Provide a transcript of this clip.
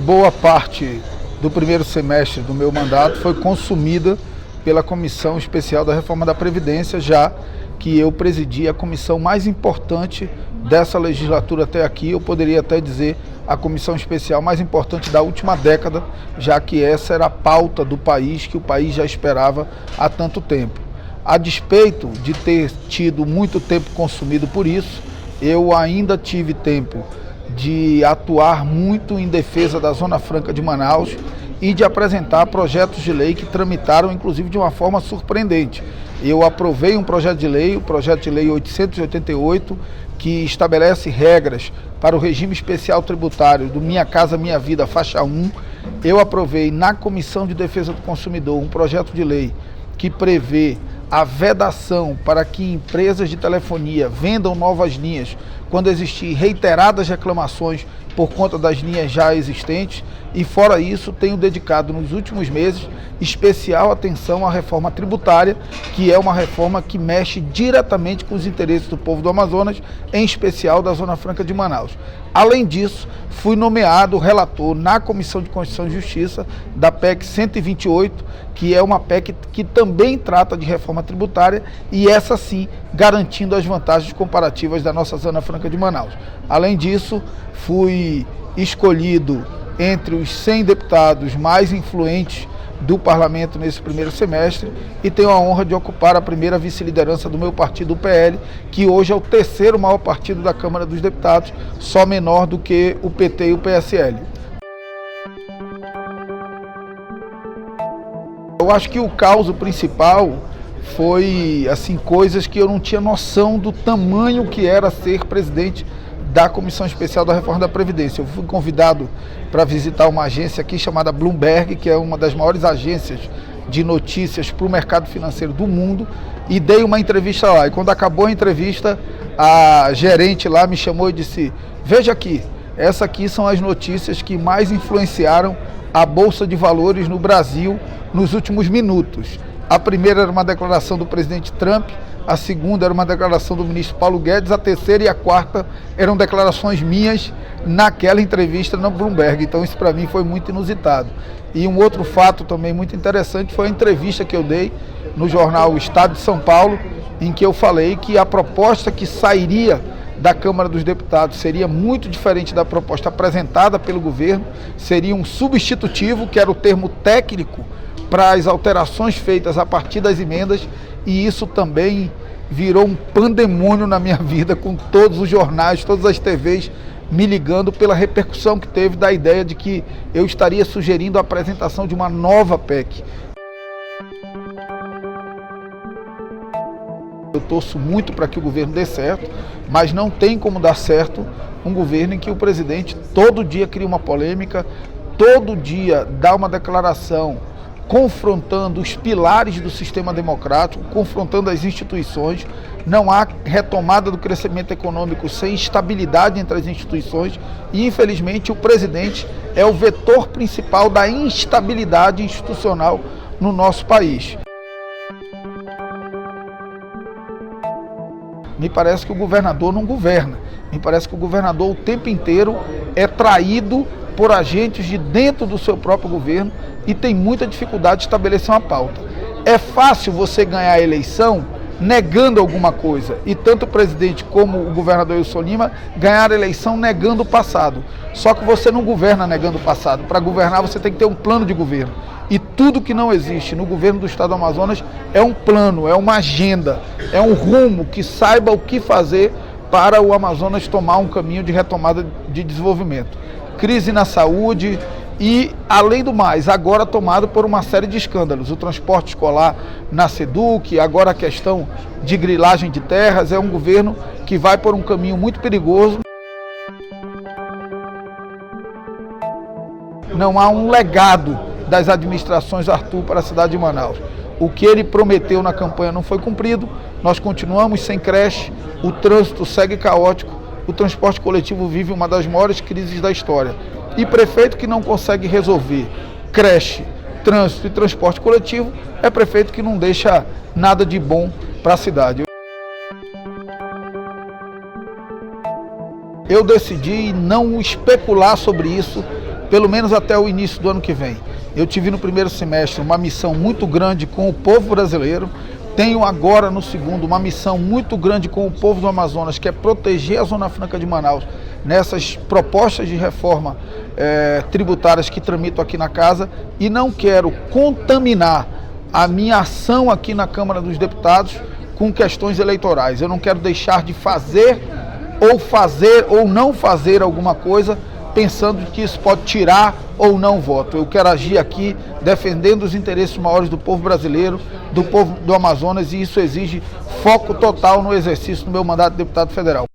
Boa parte do primeiro semestre do meu mandato foi consumida pela Comissão Especial da Reforma da Previdência, já que eu presidi a comissão mais importante dessa legislatura até aqui, eu poderia até dizer a comissão especial mais importante da última década, já que essa era a pauta do país, que o país já esperava há tanto tempo. A despeito de ter tido muito tempo consumido por isso, eu ainda tive tempo de atuar muito em defesa da Zona Franca de Manaus e de apresentar projetos de lei que tramitaram, inclusive, de uma forma surpreendente. Eu aprovei um projeto de lei, o projeto de lei 888, que estabelece regras para o regime especial tributário do Minha Casa Minha Vida, faixa 1. Eu aprovei na Comissão de Defesa do Consumidor um projeto de lei que prevê a vedação para que empresas de telefonia vendam novas linhas quando existir reiteradas reclamações por conta das linhas já existentes. E fora isso, tenho dedicado nos últimos meses especial atenção à reforma tributária, que é uma reforma que mexe diretamente com os interesses do povo do Amazonas, em especial da Zona Franca de Manaus. Além disso, fui nomeado relator na Comissão de Constituição e Justiça da PEC 128, que é uma PEC que também trata de reforma tributária, e essa sim garantindo as vantagens comparativas da nossa Zona Franca de Manaus. Além disso, fui escolhido entre os 100 deputados mais influentes do parlamento nesse primeiro semestre e tenho a honra de ocupar a primeira vice-liderança do meu partido, o PL, que hoje é o terceiro maior partido da Câmara dos Deputados, só menor do que o PT e o PSL. Eu acho que o caos principal foi assim, coisas que eu não tinha noção do tamanho que era ser presidente da Comissão Especial da Reforma da Previdência. Eu fui convidado para visitar uma agência aqui chamada Bloomberg, que é uma das maiores agências de notícias para o mercado financeiro do mundo, e dei uma entrevista lá. E quando acabou a entrevista, a gerente lá me chamou e disse: veja aqui, essas aqui são as notícias que mais influenciaram a Bolsa de Valores no Brasil nos últimos minutos. A primeira era uma declaração do presidente Trump, a segunda era uma declaração do ministro Paulo Guedes, a terceira e a quarta eram declarações minhas naquela entrevista na Bloomberg. Então isso para mim foi muito inusitado. E um outro fato também muito interessante foi a entrevista que eu dei no jornal Estado de São Paulo, em que eu falei que a proposta que sairia da Câmara dos Deputados seria muito diferente da proposta apresentada pelo governo, seria um substitutivo, que era o termo técnico para as alterações feitas a partir das emendas, e isso também virou um pandemônio na minha vida, com todos os jornais, todas as TVs me ligando pela repercussão que teve da ideia de que eu estaria sugerindo a apresentação de uma nova PEC. Eu torço muito para que o governo dê certo, mas não tem como dar certo um governo em que o presidente todo dia cria uma polêmica, todo dia dá uma declaração confrontando os pilares do sistema democrático, confrontando as instituições. Não há retomada do crescimento econômico sem estabilidade entre as instituições e, infelizmente, o presidente é o vetor principal da instabilidade institucional no nosso país. Me parece que o governador não governa. Me parece que o governador o tempo inteiro é traído por agentes de dentro do seu próprio governo e tem muita dificuldade de estabelecer uma pauta. É fácil você ganhar a eleição negando alguma coisa, e tanto o presidente como o governador Wilson Lima ganharam a eleição negando o passado. Só que você não governa negando o passado. Para governar você tem que ter um plano de governo. E tudo que não existe no governo do Estado do Amazonas é um plano, é uma agenda, é um rumo que saiba o que fazer para o Amazonas tomar um caminho de retomada de desenvolvimento. Crise na saúde e, além do mais, agora tomado por uma série de escândalos. O transporte escolar na SEDUC, agora a questão de grilagem de terras. É um governo que vai por um caminho muito perigoso. Não há um legado das administrações Arthur para a cidade de Manaus. O que ele prometeu na campanha não foi cumprido, nós continuamos sem creche, o trânsito segue caótico, o transporte coletivo vive uma das maiores crises da história. E prefeito que não consegue resolver creche, trânsito e transporte coletivo, é prefeito que não deixa nada de bom para a cidade. Eu decidi não especular sobre isso, pelo menos até o início do ano que vem. Eu tive no primeiro semestre uma missão muito grande com o povo brasileiro, tenho agora no segundo uma missão muito grande com o povo do Amazonas, que é proteger a Zona Franca de Manaus nessas propostas de reforma tributárias que tramitam aqui na casa, e não quero contaminar a minha ação aqui na Câmara dos Deputados com questões eleitorais. Eu não quero deixar de fazer ou não fazer alguma coisa pensando que isso pode tirar ou não voto. Eu quero agir aqui defendendo os interesses maiores do povo brasileiro, do povo do Amazonas, e isso exige foco total no exercício do meu mandato de deputado federal.